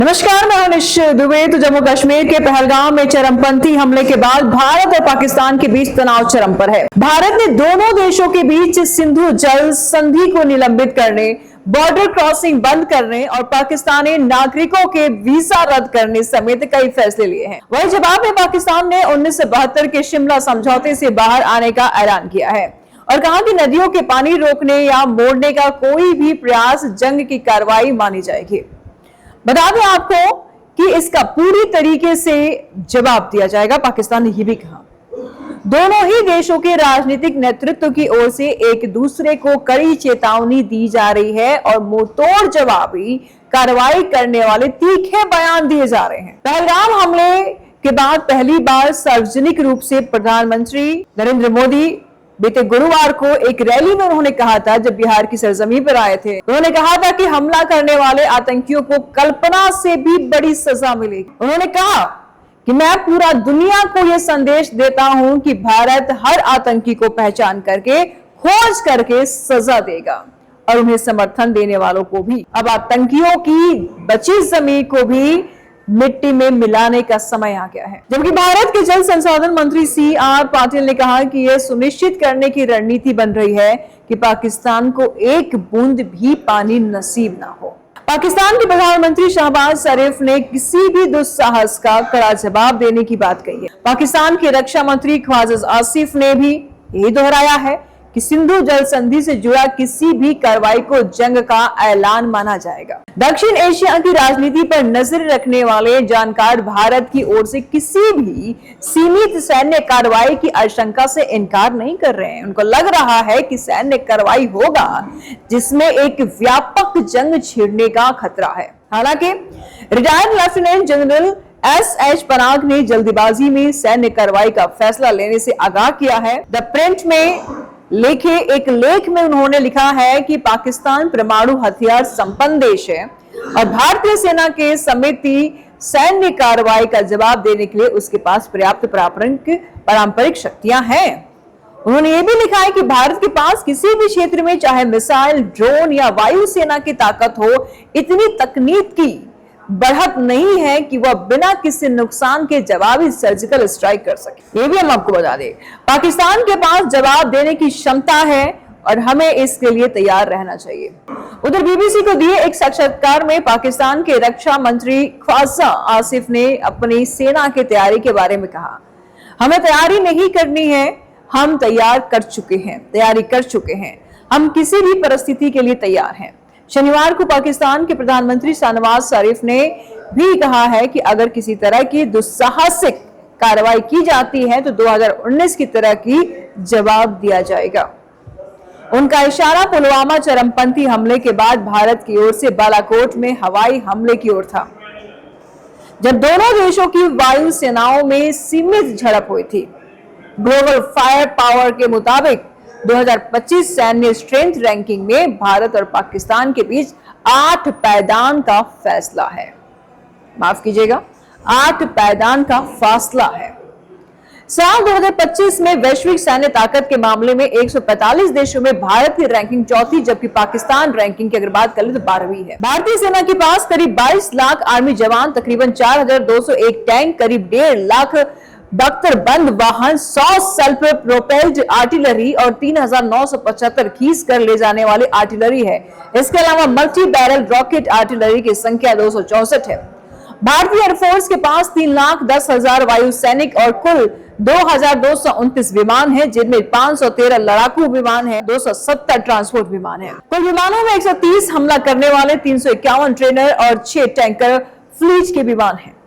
नमस्कार, मैं हनीश दुबे। तो जम्मू कश्मीर के पहलगाम में चरमपंथी हमले के बाद भारत और पाकिस्तान के बीच तनाव चरम पर है। भारत ने दोनों देशों के बीच सिंधु जल संधि को निलंबित करने, बॉर्डर क्रॉसिंग बंद करने और पाकिस्तानी नागरिकों के वीजा रद्द करने समेत कई फैसले लिए हैं। वही जवाब में पाकिस्तान ने 1972 के शिमला समझौते से बाहर आने का ऐलान किया है और कहा कि नदियों के पानी रोकने या मोड़ने का कोई भी प्रयास जंग की कार्रवाई मानी जाएगी। बता दें आपको कि इसका पूरी तरीके से जवाब दिया जाएगा। पाकिस्तान ने यह भी कहा दोनों ही देशों के राजनीतिक नेतृत्व की ओर से एक दूसरे को कड़ी चेतावनी दी जा रही है और मुंहतोड़ जवाबी कार्रवाई करने वाले तीखे बयान दिए जा रहे हैं। पहलगाम हमले के बाद पहली बार सार्वजनिक रूप से प्रधानमंत्री नरेंद्र मोदी बीते गुरुवार को एक रैली में उन्होंने कहा था, जब बिहार की सरजमीन पर आए थे, उन्होंने कहा था कि हमला करने वाले आतंकियों को कल्पना से भी बड़ी सजा मिलेगी। उन्होंने कहा कि मैं पूरा दुनिया को यह संदेश देता हूं कि भारत हर आतंकी को पहचान करके खोज करके सजा देगा और उन्हें समर्थन देने वालों को भी। अब आतंकियों की बची जमीन को भी मिट्टी में मिलाने का समय आ गया है। जबकि भारत के जल संसाधन मंत्री CR पाटिल ने कहा कि यह सुनिश्चित करने की रणनीति बन रही है कि पाकिस्तान को एक बूंद भी पानी नसीब ना हो। पाकिस्तान के प्रधानमंत्री शहबाज शरीफ ने किसी भी दुस्साहस का कड़ा जवाब देने की बात कही है। पाकिस्तान के रक्षा मंत्री ख्वाजा आसिफ ने भी यही दोहराया है कि सिंधु जल संधि से जुड़ा किसी भी कार्रवाई को जंग का ऐलान माना जाएगा। दक्षिण एशिया की राजनीति पर नजर रखने वाले जानकार भारत की ओर से किसी भी सीमित सैन्य कार्रवाई की आशंका से इनकार नहीं कर रहे हैं। उनको लग रहा है कि सैन्य कार्रवाई होगा जिसमें एक व्यापक जंग छिड़ने का खतरा है। हालांकि रिटायर्ड लेफ्टिनेंट जनरल SH पराग ने जल्दीबाजी में सैन्य कार्रवाई का फैसला लेने से आगाह किया है। द प्रिंट में लिखे एक लेख में उन्होंने लिखा है कि पाकिस्तान परमाणु हथियार संपन्न देश है और भारतीय सेना के समिति सैन्य कार्रवाई का जवाब देने के लिए उसके पास पर्याप्त पारंपरिक शक्तियां हैं। उन्होंने ये भी लिखा है कि भारत के पास किसी भी क्षेत्र में चाहे मिसाइल, ड्रोन या वायुसेना की ताकत हो, इतनी तकनीक की बढ़त नहीं है कि वह बिना किसी नुकसान के जवाबी सर्जिकल स्ट्राइक कर सके। ये भी हम आपको बता दें, पाकिस्तान के पास जवाब देने की क्षमता है और हमें इसके लिए तैयार रहना चाहिए। उधर BBC को दिए एक साक्षात्कार में पाकिस्तान के रक्षा मंत्री ख्वाजा आसिफ ने अपनी सेना की तैयारी के बारे में कहा, हमें तैयारी नहीं करनी है, हम तैयारी कर चुके हैं, हम किसी भी परिस्थिति के लिए तैयार हैं। शनिवार को पाकिस्तान के प्रधानमंत्री शहबाज शरीफ ने भी कहा है कि अगर किसी तरह की दुस्साहसिक कार्रवाई की जाती है तो 2019 की तरह की जवाब दिया जाएगा। उनका इशारा पुलवामा चरमपंथी हमले के बाद भारत की ओर से बालाकोट में हवाई हमले की ओर था, जब दोनों देशों की वायु सेनाओं में सीमित झड़प हुई थी। ग्लोबल फायर पावर के मुताबिक 2025 सैन्य स्ट्रेंथ रैंकिंग में भारत और पाकिस्तान के बीच 8 पायदान का फैसला है। माफ कीजिएगा, 8 पायदान का फासला है। साल 2025 में वैश्विक सैन्य ताकत के मामले में 145 देशों में भारत की रैंकिंग चौथी, जबकि पाकिस्तान रैंकिंग की अगर बात करें तो 12वीं है। भारतीय सेना के पास करीब 22 लाख आर्मी जवान, तकरीबन 4201 टैंक, करीब 1.5 लाख बख्तर बंद वाहन, 100 सेल्फ प्रोपेल्ड आर्टिलरी और 3975 खींच कर ले जाने वाली आर्टिलरी है। इसके अलावा मल्टी बैरल रॉकेट आर्टिलरी की संख्या 264 है। भारतीय एयरफोर्स के पास 3,10,000 वायु सैनिक और कुल 2229 विमान हैं, जिनमें 513 लड़ाकू विमान हैं, 270 ट्रांसपोर्ट विमान हैं। कुल विमानों में 130 हमला करने वाले, 351 ट्रेनर और 6 टैंकर फ्लीट के विमान हैं।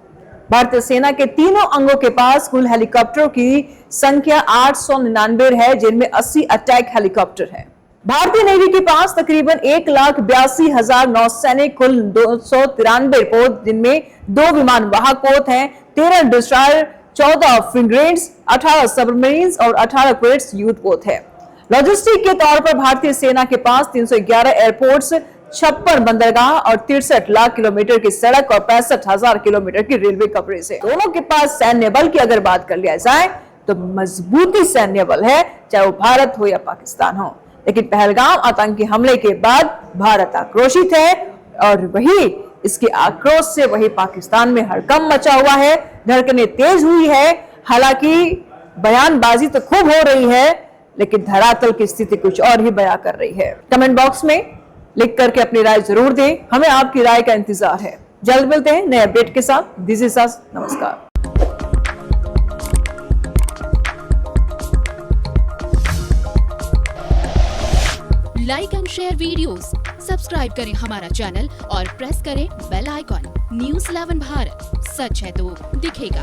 भारतीय सेना के तीनों अंगों के पास कुल हेलीकॉप्टरों की संख्या 899 है, जिनमें 80 अटैक हेलीकॉप्टर हैं। भारतीय नेवी के पास तकरीबन 1,82,000 नौसैनिक, कुल 293 पोत, जिनमें 2 विमान वाहक पोत हैं, 13 डिस्ट्रॉयर, 14 फ्रिगेट्स, 18 सबमरीन्स और 18 क्वेट्स युद्ध पोत है। लॉजिस्टिक के तौर पर भारतीय सेना के पास 311 एयरपोर्ट्स, 56 बंदरगाह और 63 लाख किलोमीटर की सड़क और 65,000 किलोमीटर की रेलवे कवरेज है। दोनों के पास सैन्य बल की अगर बात कर लिया जाए तो मजबूती सैन्य बल है, चाहे वो भारत हो या पाकिस्तान हो। लेकिन पहलगाम आतंकी हमले के बाद भारत आक्रोशित है और वही इसके आक्रोश से वही पाकिस्तान में हड़कंप मचा हुआ है, धड़कनें तेज हुई है। हालांकि बयानबाजी तो खूब हो रही है, लेकिन धरातल की स्थिति कुछ और ही बयां कर रही है। कमेंट बॉक्स में लिख करके अपनी राय जरूर दें, हमें आपकी राय का इंतजार है। जल्द मिलते हैं नए अपडेट के साथ। दिस इज अस, नमस्कार। Like and share videos, subscribe करें हमारा चैनल और प्रेस करें बेल आइकॉन। न्यूज़ 11 भारत, सच है तो दिखेगा।